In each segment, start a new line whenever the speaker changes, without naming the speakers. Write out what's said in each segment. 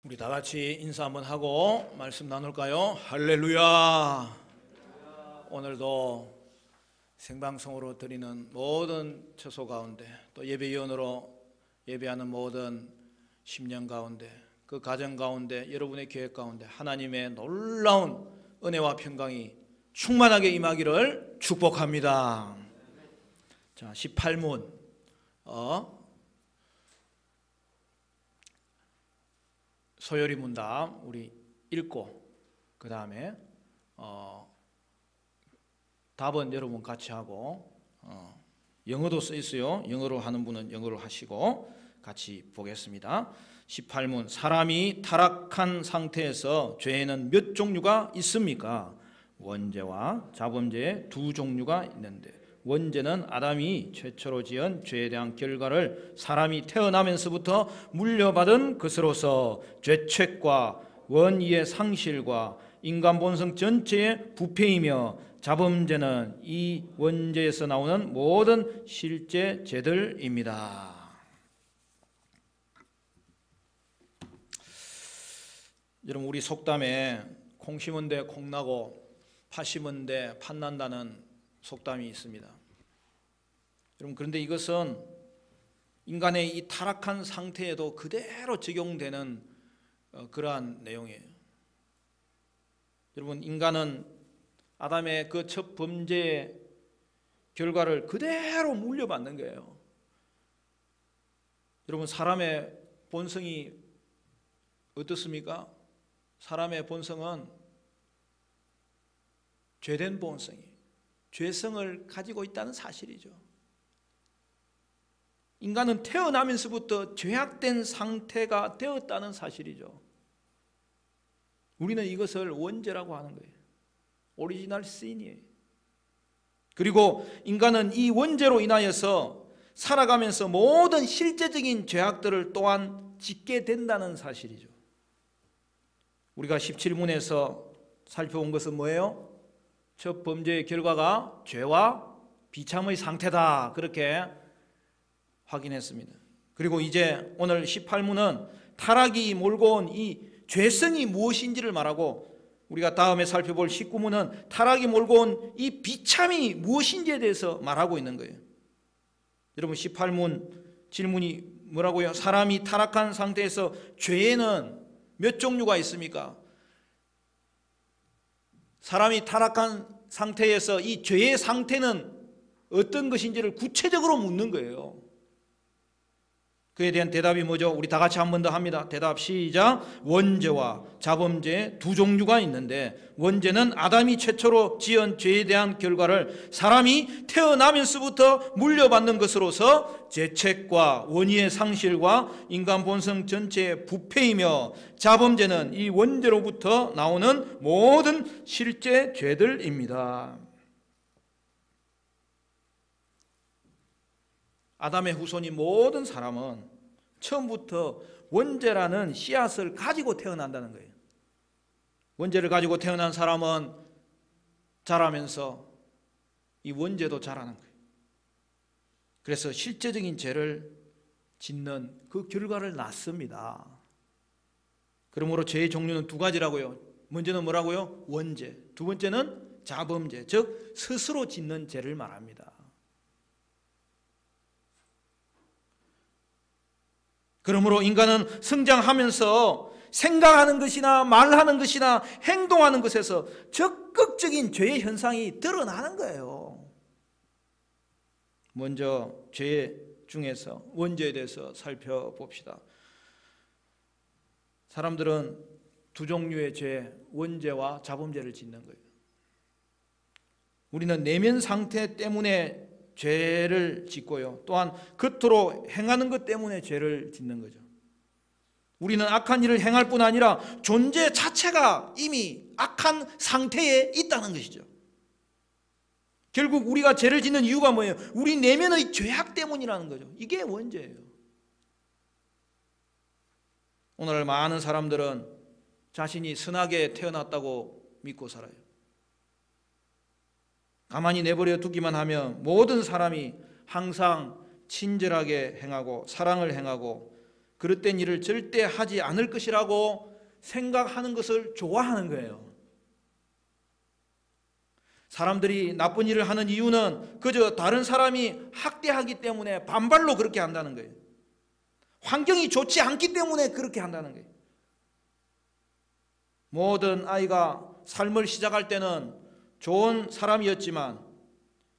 우리 다 같이 인사 한번 하고 말씀 나눌까요? 할렐루야. 오늘도 생방송으로 드리는 모든 처소 가운데 또 예배위원으로 예배하는 모든 심령 가운데 그 가정 가운데 여러분의 계획 가운데 하나님의 놀라운 은혜와 평강이 충만하게 임하기를 축복합니다. 자, 18문 소요리 문답 우리 읽고 그 다음에 답은 여러분 같이 하고 영어도 써 있어요. 영어로 하는 분은 영어로 하시고 같이 보겠습니다. 18문 사람이 타락한 상태에서 죄에는 몇 종류가 있습니까? 원죄와 자범죄의 두 종류가 있는데 원죄는 아담이 최초로 지은 죄에 대한 결과를 사람이 태어나면서부터 물려받은 것으로서 죄책과 원의의 상실과 인간 본성 전체의 부패이며 자범죄는 이 원죄에서 나오는 모든 실제 죄들입니다. 여러분 우리 속담에 콩 심은 데 콩 나고 파 심은 데 팥 난다는 속담이 있습니다. 여러분 그런데 이것은 인간의 이 타락한 상태에도 그대로 적용되는 그러한 내용이에요. 여러분 인간은 아담의 그 첫 범죄의 결과를 그대로 물려받는 거예요. 여러분 사람의 본성이 어떻습니까? 사람의 본성은 죄된 본성이에요. 죄성을 가지고 있다는 사실이죠. 인간은 태어나면서부터 죄악된 상태가 되었다는 사실이죠. 우리는 이것을 원죄라고 하는 거예요. 오리지널 신이에요. 그리고 인간은 이 원죄로 인하여서 살아가면서 모든 실제적인 죄악들을 또한 짓게 된다는 사실이죠. 우리가 17문에서 살펴본 것은 뭐예요? 첫 범죄의 결과가 죄와 비참의 상태다 그렇게 확인했습니다. 그리고 이제 오늘 18문은 타락이 몰고 온 이 죄성이 무엇인지를 말하고 우리가 다음에 살펴볼 19문은 타락이 몰고 온 이 비참이 무엇인지에 대해서 말하고 있는 거예요. 여러분 18문 질문이 뭐라고요? 사람이 타락한 상태에서 죄에는 몇 종류가 있습니까? 사람이 타락한 상태에서 이 죄의 상태는 어떤 것인지를 구체적으로 묻는 거예요. 그에 대한 대답이 뭐죠? 우리 다 같이 한 번 더 합니다. 대답 시작. 원죄와 자범죄 두 종류가 있는데 원죄는 아담이 최초로 지은 죄에 대한 결과를 사람이 태어나면서부터 물려받는 것으로서 죄책과 원의의 상실과 인간 본성 전체의 부패이며 자범죄는 이 원죄로부터 나오는 모든 실제 죄들입니다. 아담의 후손인 모든 사람은 처음부터 원죄라는 씨앗을 가지고 태어난다는 거예요. 원죄를 가지고 태어난 사람은 자라면서 이 원죄도 자라는 거예요. 그래서 실제적인 죄를 짓는 그 결과를 낳습니다. 그러므로 죄의 종류는 두 가지라고요. 먼저는 뭐라고요? 원죄. 두 번째는 자범죄, 즉 스스로 짓는 죄를 말합니다. 그러므로 인간은 성장하면서 생각하는 것이나 말하는 것이나 행동하는 것에서 적극적인 죄의 현상이 드러나는 거예요. 먼저 죄 중에서 원죄에 대해서 살펴봅시다. 사람들은 두 종류의 죄, 원죄와 자범죄를 짓는 거예요. 우리는 내면 상태 때문에 죄를 짓고요. 또한 겉으로 행하는 것 때문에 죄를 짓는 거죠. 우리는 악한 일을 행할 뿐 아니라 존재 자체가 이미 악한 상태에 있다는 것이죠. 결국 우리가 죄를 짓는 이유가 뭐예요? 우리 내면의 죄악 때문이라는 거죠. 이게 원죄예요. 오늘 많은 사람들은 자신이 선하게 태어났다고 믿고 살아요. 가만히 내버려 두기만 하면 모든 사람이 항상 친절하게 행하고 사랑을 행하고 그릇된 일을 절대 하지 않을 것이라고 생각하는 것을 좋아하는 거예요. 사람들이 나쁜 일을 하는 이유는 그저 다른 사람이 학대하기 때문에 반발로 그렇게 한다는 거예요. 환경이 좋지 않기 때문에 그렇게 한다는 거예요. 모든 아이가 삶을 시작할 때는 좋은 사람이었지만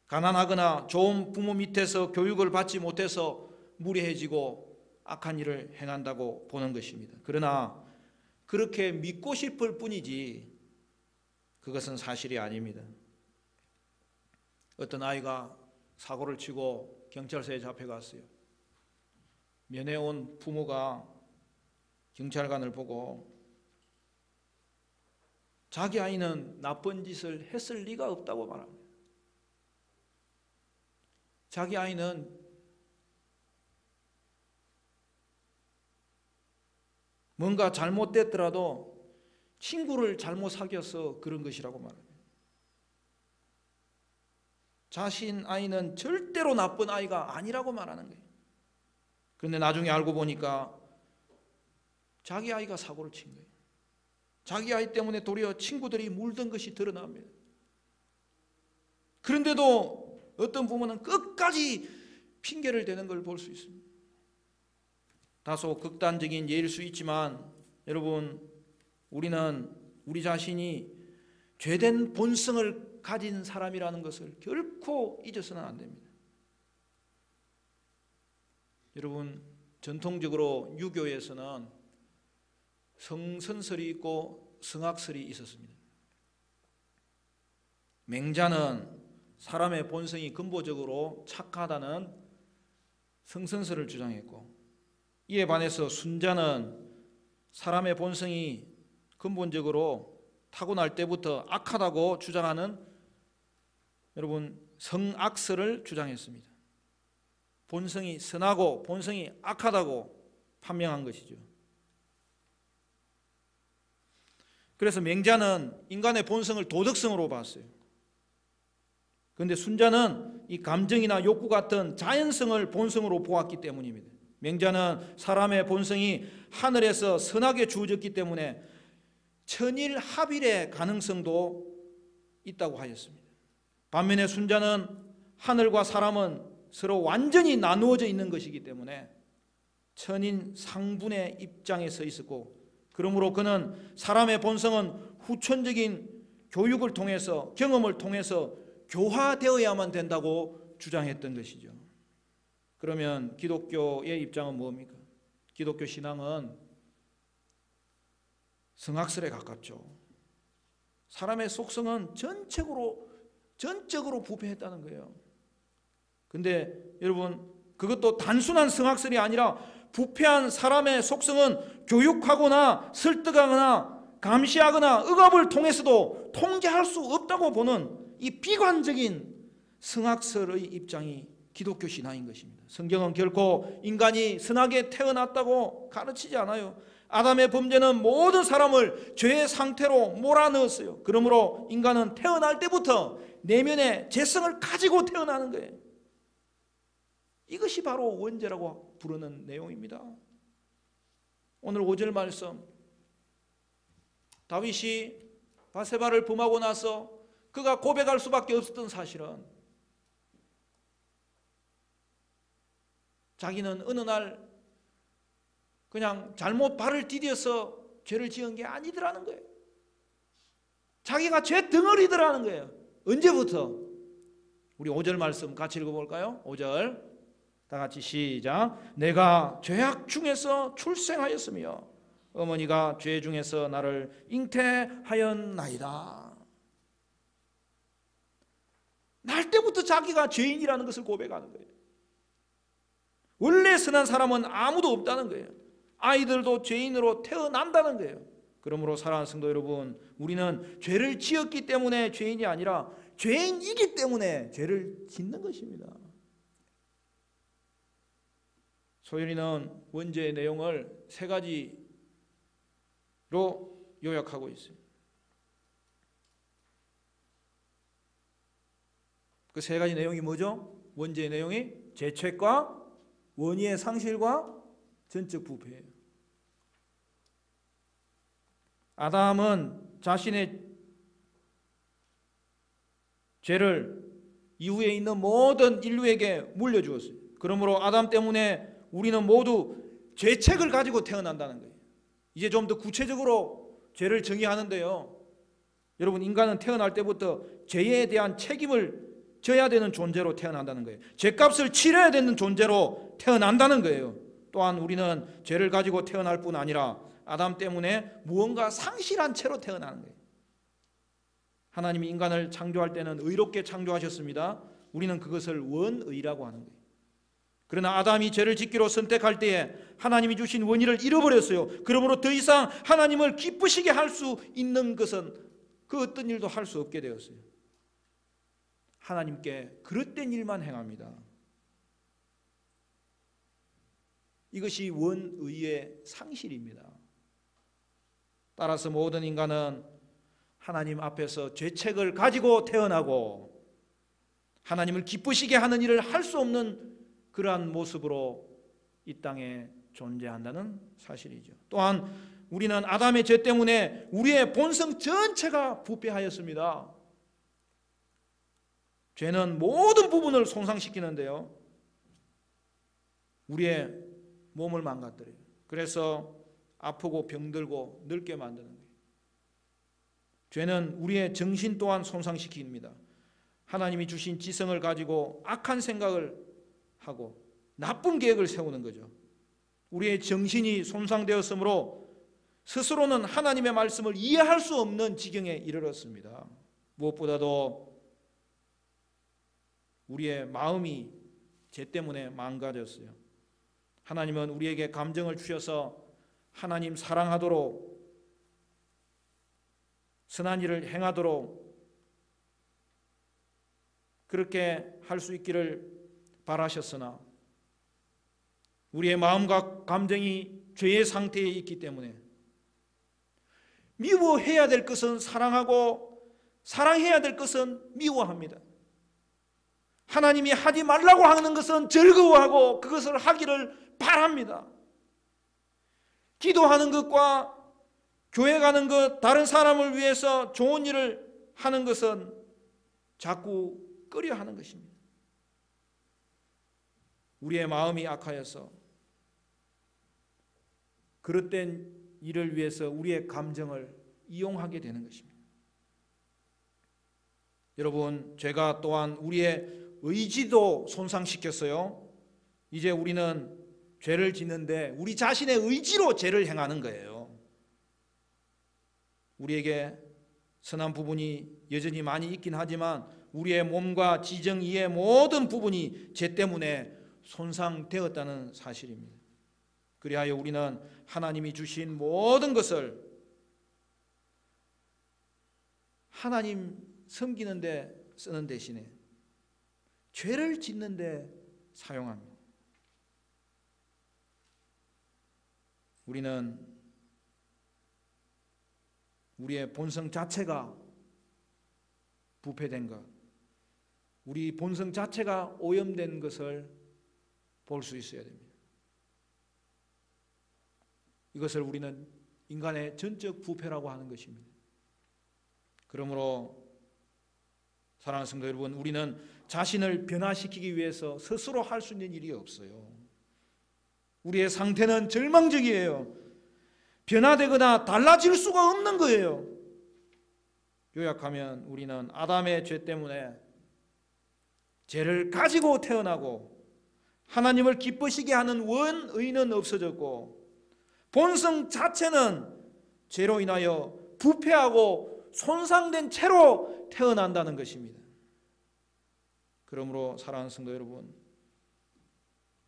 가난하거나 좋은 부모 밑에서 교육을 받지 못해서 무례해지고 악한 일을 행한다고 보는 것입니다. 그러나 그렇게 믿고 싶을 뿐이지 그것은 사실이 아닙니다. 어떤 아이가 사고를 치고 경찰서에 잡혀갔어요. 면회온 부모가 경찰관을 보고 자기 아이는 나쁜 짓을 했을 리가 없다고 말합니다. 자기 아이는 뭔가 잘못됐더라도 친구를 잘못 사귀어서 그런 것이라고 말합니다. 자신 아이는 절대로 나쁜 아이가 아니라고 말하는 거예요. 그런데 나중에 알고 보니까 자기 아이가 사고를 친 거예요. 자기 아이 때문에 도리어 친구들이 물던 것이 드러납니다. 그런데도 어떤 부모는 끝까지 핑계를 대는 걸 볼 수 있습니다. 다소 극단적인 예일 수 있지만 여러분, 우리는 우리 자신이 죄된 본성을 가진 사람이라는 것을 결코 잊어서는 안 됩니다. 여러분, 전통적으로 유교에서는 성선설이 있고 성악설이 있었습니다. 맹자는 사람의 본성이 근본적으로 착하다는 성선설을 주장했고, 이에 반해서 순자는 사람의 본성이 근본적으로 타고날 때부터 악하다고 주장하는 여러분 성악설을 주장했습니다. 본성이 선하고 본성이 악하다고 판명한 것이죠. 그래서 맹자는 인간의 본성을 도덕성으로 봤어요. 그런데 순자는 이 감정이나 욕구 같은 자연성을 본성으로 보았기 때문입니다. 맹자는 사람의 본성이 하늘에서 선하게 주어졌기 때문에 천일합일의 가능성도 있다고 하였습니다. 반면에 순자는 하늘과 사람은 서로 완전히 나누어져 있는 것이기 때문에 천인상분의 입장에 서 있었고, 그러므로 그는 사람의 본성은 후천적인 교육을 통해서, 경험을 통해서 교화되어야만 된다고 주장했던 것이죠. 그러면 기독교의 입장은 뭡니까? 기독교 신앙은 성악설에 가깝죠. 사람의 속성은 전적으로 부패했다는 거예요. 근데 여러분, 그것도 단순한 성악설이 아니라 부패한 사람의 속성은 교육하거나 설득하거나 감시하거나 억압을 통해서도 통제할 수 없다고 보는 이 비관적인 성악설의 입장이 기독교 신앙인 것입니다. 성경은 결코 인간이 선하게 태어났다고 가르치지 않아요. 아담의 범죄는 모든 사람을 죄의 상태로 몰아넣었어요. 그러므로 인간은 태어날 때부터 내면의 죄성을 가지고 태어나는 거예요. 이것이 바로 원죄라고 부르는 내용입니다. 오늘 5절 말씀, 다윗이 바세바를 범하고 나서 그가 고백할 수밖에 없었던 사실은 자기는 어느 날 그냥 잘못 발을 디뎌서 죄를 지은 게 아니더라는 거예요. 자기가 죄 덩어리더라는 거예요. 언제부터? 우리 5절 말씀 같이 읽어볼까요? 5절 다 같이 시작. 내가 죄악 중에서 출생하였으며 어머니가 죄 중에서 나를 잉태하였나이다. 날 때부터 자기가 죄인이라는 것을 고백하는 거예요. 원래 선한 사람은 아무도 없다는 거예요. 아이들도 죄인으로 태어난다는 거예요. 그러므로 사랑하는 성도 여러분, 우리는 죄를 지었기 때문에 죄인이 아니라 죄인이기 때문에 죄를 짓는 것입니다. 소연이는 원죄의 내용을 3가지로 요약하고 있어요. 그 3가지 내용이 뭐죠? 원죄의 내용이 죄책과 원의의 상실과 전적 부패예요. 아담은 자신의 죄를 이후에 있는 모든 인류에게 물려주었어요. 그러므로 아담 때문에 우리는 모두 죄책을 가지고 태어난다는 거예요. 이제 좀 더 구체적으로 죄를 정의하는데요. 여러분, 인간은 태어날 때부터 죄에 대한 책임을 져야 되는 존재로 태어난다는 거예요. 죄값을 치러야 되는 존재로 태어난다는 거예요. 또한 우리는 죄를 가지고 태어날 뿐 아니라 아담 때문에 무언가 상실한 채로 태어나는 거예요. 하나님이 인간을 창조할 때는 의롭게 창조하셨습니다. 우리는 그것을 원의라고 하는 거예요. 그러나 아담이 죄를 짓기로 선택할 때에 하나님이 주신 원의를 잃어버렸어요. 그러므로 더 이상 하나님을 기쁘시게 할 수 있는 것은 그 어떤 일도 할 수 없게 되었어요. 하나님께 그릇된 일만 행합니다. 이것이 원의의 상실입니다. 따라서 모든 인간은 하나님 앞에서 죄책을 가지고 태어나고 하나님을 기쁘시게 하는 일을 할 수 없는 그러한 모습으로 이 땅에 존재한다는 사실이죠. 또한 우리는 아담의 죄 때문에 우리의 본성 전체가 부패하였습니다. 죄는 모든 부분을 손상시키는데요, 우리의 몸을 망가뜨려요. 그래서 아프고 병들고 늙게 만드는 거예요. 죄는 우리의 정신 또한 손상시킵니다. 하나님이 주신 지성을 가지고 악한 생각을 하고 나쁜 계획을 세우는 거죠. 우리의 정신이 손상되었으므로 스스로는 하나님의 말씀을 이해할 수 없는 지경에 이르렀습니다. 무엇보다도 우리의 마음이 죄 때문에 망가졌어요. 하나님은 우리에게 감정을 주셔서 하나님 사랑하도록 선한 일을 행하도록 그렇게 할 수 있기를 바라셨으나 우리의 마음과 감정이 죄의 상태에 있기 때문에 미워해야 될 것은 사랑하고 사랑해야 될 것은 미워합니다. 하나님이 하지 말라고 하는 것은 즐거워하고 그것을 하기를 바랍니다. 기도하는 것과 교회 가는 것, 다른 사람을 위해서 좋은 일을 하는 것은 자꾸 꺼려하는 것입니다. 우리의 마음이 악하여서 그릇된 일을 위해서 우리의 감정을 이용하게 되는 것입니다. 여러분, 죄가 또한 우리의 의지도 손상시켰어요. 이제 우리는 죄를 짓는데 우리 자신의 의지로 죄를 행하는 거예요. 우리에게 선한 부분이 여전히 많이 있긴 하지만 우리의 몸과 지정 이의 모든 부분이 죄 때문에 손상되었다는 사실입니다. 그리하여 우리는 하나님이 주신 모든 것을 하나님 섬기는 데 쓰는 대신에 죄를 짓는 데 사용합니다. 우리는 우리의 본성 자체가 부패된 것, 우리 본성 자체가 오염된 것을 볼 수 있어야 됩니다. 이것을 우리는 인간의 전적 부패라고 하는 것입니다. 그러므로 사랑하는 성도 여러분, 우리는 자신을 변화시키기 위해서 스스로 할 수 있는 일이 없어요. 우리의 상태는 절망적이에요. 변화되거나 달라질 수가 없는 거예요. 요약하면 우리는 아담의 죄 때문에 죄를 가지고 태어나고 하나님을 기쁘시게 하는 원의는 없어졌고 본성 자체는 죄로 인하여 부패하고 손상된 채로 태어난다는 것입니다. 그러므로 사랑하는 성도 여러분,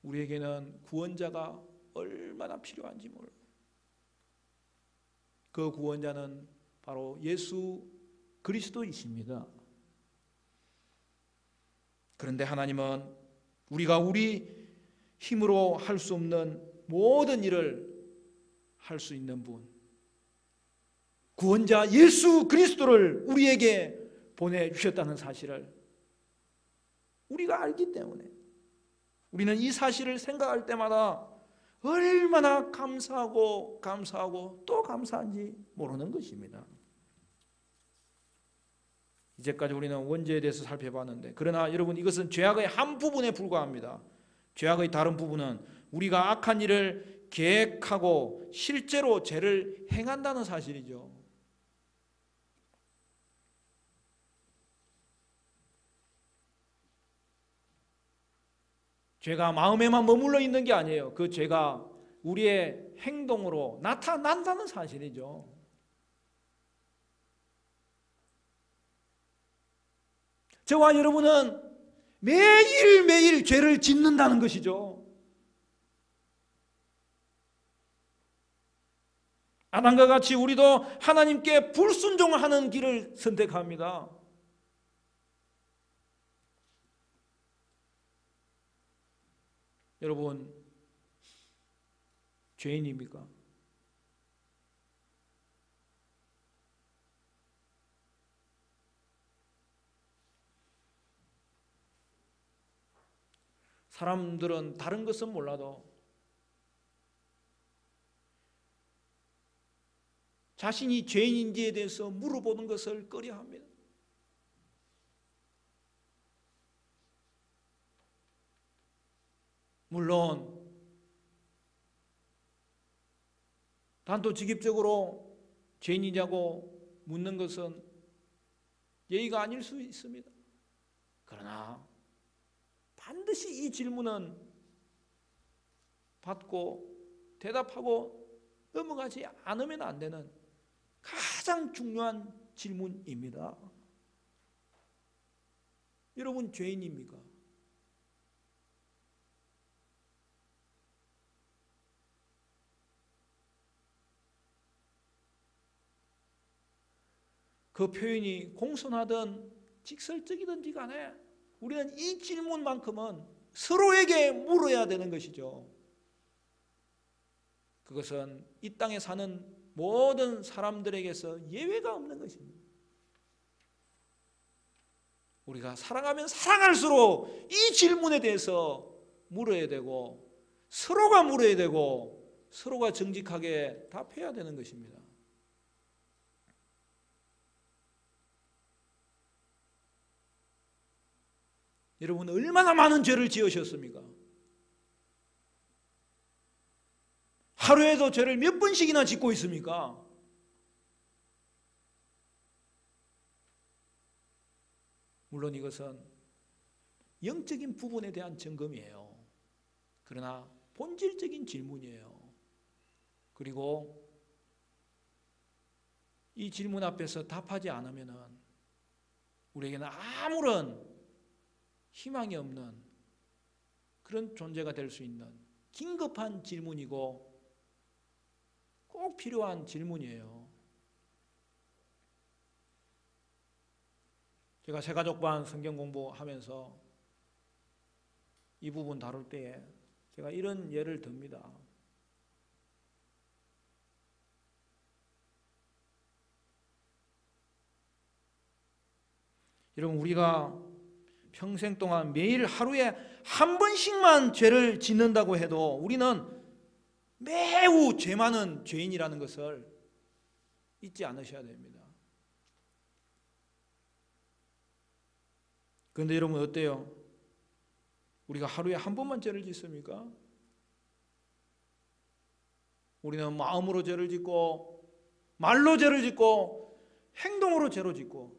우리에게는 구원자가 얼마나 필요한지 몰라요. 그 구원자는 바로 예수 그리스도이십니다. 그런데 하나님은 우리가 우리 힘으로 할 수 없는 모든 일을 할 수 있는 분, 구원자 예수 그리스도를 우리에게 보내주셨다는 사실을 우리가 알기 때문에 우리는 이 사실을 생각할 때마다 얼마나 감사하고 또 감사한지 모르는 것입니다. 이제까지 우리는 원죄에 대해서 살펴봤는데, 그러나 여러분, 이것은 죄악의 한 부분에 불과합니다. 죄악의 다른 부분은 우리가 악한 일을 계획하고 실제로 죄를 행한다는 사실이죠. 죄가 마음에만 머물러 있는 게 아니에요. 그 죄가 우리의 행동으로 나타난다는 사실이죠. 저와 여러분은 매일매일 죄를 짓는다는 것이죠. 아담과 같이 우리도 하나님께 불순종하는 길을 선택합니다. 여러분, 죄인입니까? 사람들은 다른 것은 몰라도 자신이 죄인인지에 대해서 물어보는 것을 꺼려합니다. 물론 단도직입적으로 죄인이냐고 묻는 것은 예의가 아닐 수 있습니다. 그러나 반드시 이 질문은 받고 대답하고 넘어가지 않으면 안 되는 가장 중요한 질문입니다. 여러분, 죄인입니까? 그 표현이 공손하든 직설적이든지 간에 우리는 이 질문만큼은 서로에게 물어야 되는 것이죠. 그것은 이 땅에 사는 모든 사람들에게서 예외가 없는 것입니다. 우리가 사랑하면 사랑할수록 이 질문에 대해서 물어야 되고, 서로가 물어야 되고, 서로가 정직하게 답해야 되는 것입니다. 여러분, 얼마나 많은 죄를 지으셨습니까? 하루에도 죄를 몇 번씩이나 짓고 있습니까? 물론 이것은 영적인 부분에 대한 점검이에요. 그러나 본질적인 질문이에요. 그리고 이 질문 앞에서 답하지 않으면 우리에게는 아무런 희망이 없는 그런 존재가 될 수 있는 긴급한 질문이고 꼭 필요한 질문이에요. 제가 새가족반 성경 공부하면서 이 부분 다룰 때에 제가 이런 예를 듭니다. 여러분, 우리가 평생 동안 매일 하루에 한 번씩만 죄를 짓는다고 해도 우리는 매우 죄 많은 죄인이라는 것을 잊지 않으셔야 됩니다. 그런데 여러분, 어때요? 우리가 하루에 한 번만 죄를 짓습니까? 우리는 마음으로 죄를 짓고, 말로 죄를 짓고, 행동으로 죄를 짓고,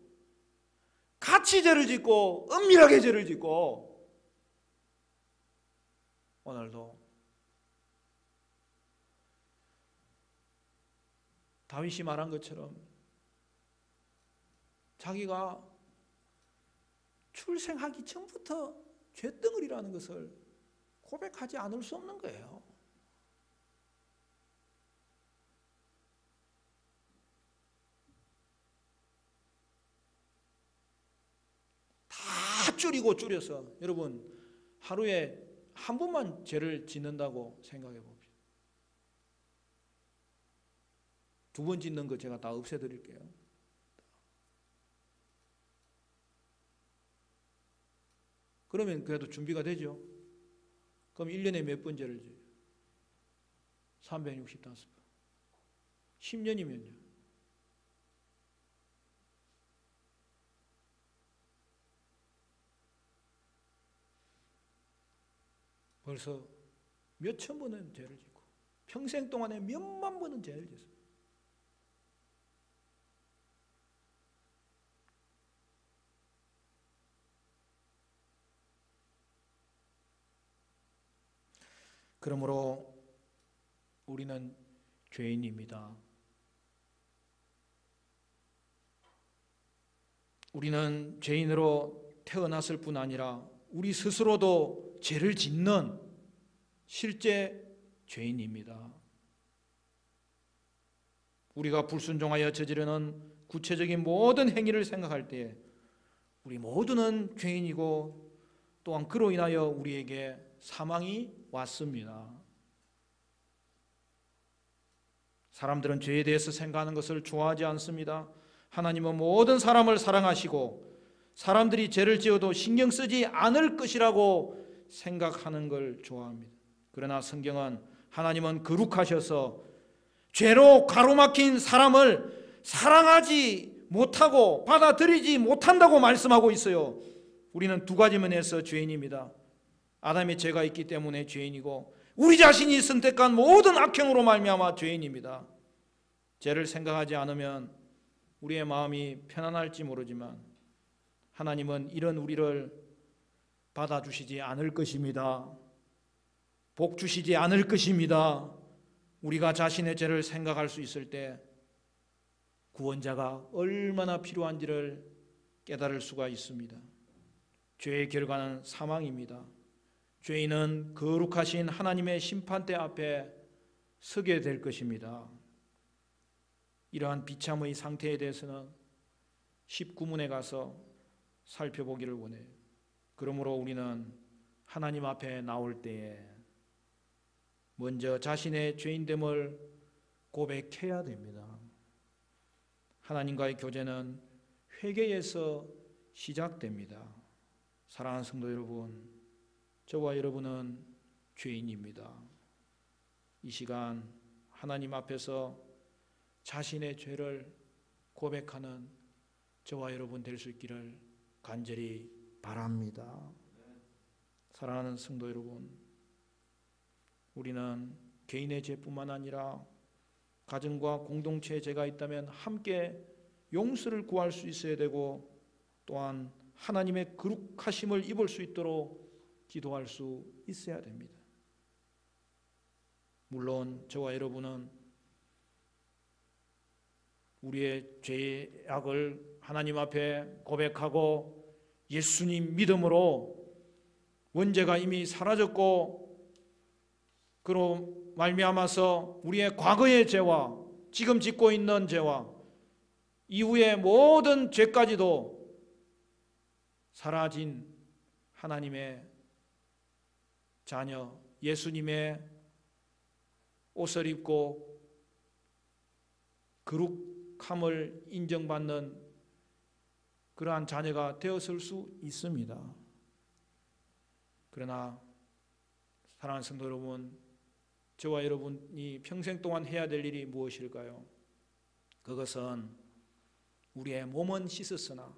같이 죄를 짓고, 은밀하게 죄를 짓고, 오늘도 다윗이 말한 것처럼 자기가 출생하기 전부터 죄덩어리라는 것을 고백하지 않을 수 없는 거예요. 다 줄여서 여러분, 하루에 한 번만 죄를 짓는다고 생각해 봅시다. 두 번 짓는 거 제가 다 없애드릴게요. 그러면 그래도 준비가 되죠. 그럼 1년에 몇 번 죄를 지어요? 365번. 10년이면요. 벌써 몇천 번은 죄를 짓고 평생 동안에 몇만 번은 죄를 짓습니다. 그러므로 우리는 죄인입니다. 우리는 죄인으로 태어났을 뿐 아니라 우리 스스로도 죄를 짓는 실제 죄인입니다. 우리가 불순종하여 저지르는 구체적인 모든 행위를 생각할 때 우리 모두는 죄인이고 또한 그로 인하여 우리에게 사망이 왔습니다. 사람들은 죄에 대해서 생각하는 것을 좋아하지 않습니다. 하나님은 모든 사람을 사랑하시고 사람들이 죄를 지어도 신경 쓰지 않을 것이라고 생각하는 걸 좋아합니다. 그러나 성경은 하나님은 거룩하셔서 죄로 가로막힌 사람을 사랑하지 못하고 받아들이지 못한다고 말씀하고 있어요. 우리는 두 가지 면에서 죄인입니다. 아담의 죄가 있기 때문에 죄인이고 우리 자신이 선택한 모든 악행으로 말미암아 죄인입니다. 죄를 생각하지 않으면 우리의 마음이 편안할지 모르지만 하나님은 이런 우리를 받아주시지 않을 것입니다. 복 주시지 않을 것입니다. 우리가 자신의 죄를 생각할 수 있을 때 구원자가 얼마나 필요한지를 깨달을 수가 있습니다. 죄의 결과는 사망입니다. 죄인은 거룩하신 하나님의 심판대 앞에 서게 될 것입니다. 이러한 비참의 상태에 대해서는 19문에 가서 살펴보기를 원해요. 그러므로 우리는 하나님 앞에 나올 때에 먼저 자신의 죄인됨을 고백해야 됩니다. 하나님과의 교제는 회개에서 시작됩니다. 사랑하는 성도 여러분, 저와 여러분은 죄인입니다. 이 시간 하나님 앞에서 자신의 죄를 고백하는 저와 여러분 될 수 있기를 간절히 바랍니다. 사랑하는 성도 여러분, 우리는 개인의 죄뿐만 아니라 가정과 공동체의 죄가 있다면 함께 용서를 구할 수 있어야 되고 또한 하나님의 거룩하심을 입을 수 있도록 기도할 수 있어야 됩니다. 물론 저와 여러분은 우리의 죄의 악을 하나님 앞에 고백하고 예수님 믿음으로 원죄가 이미 사라졌고 그로 말미암아서 우리의 과거의 죄와 지금 짓고 있는 죄와 이후의 모든 죄까지도 사라진 하나님의 자녀 예수님의 옷을 입고 거룩함을 인정받는 그러한 자녀가 되었을 수 있습니다. 그러나 사랑하는 성도 여러분, 저와 여러분이 평생 동안 해야 될 일이 무엇일까요? 그것은 우리의 몸은 씻었으나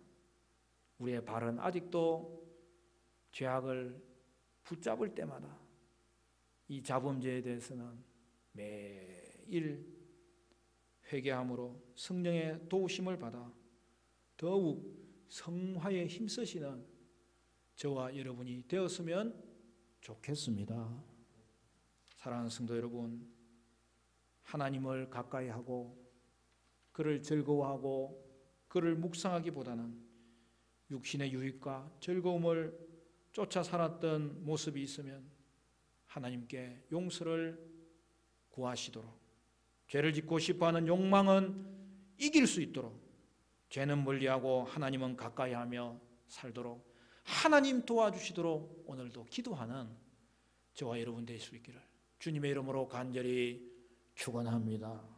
우리의 발은 아직도 죄악을 붙잡을 때마다 이 자범죄에 대해서는 매일 회개함으로 성령의 도우심을 받아 더욱 성화에 힘쓰시는 저와 여러분이 되었으면 좋겠습니다. 사랑하는 성도 여러분, 하나님을 가까이 하고 그를 즐거워하고 그를 묵상하기보다는 육신의 유익과 즐거움을 쫓아 살았던 모습이 있으면 하나님께 용서를 구하시도록, 죄를 짓고 싶어하는 욕망은 이길 수 있도록, 죄는 멀리하고 하나님은 가까이하며 살도록 하나님 도와주시도록 오늘도 기도하는 저와 여러분 될 수 있기를 주님의 이름으로 간절히 축원합니다.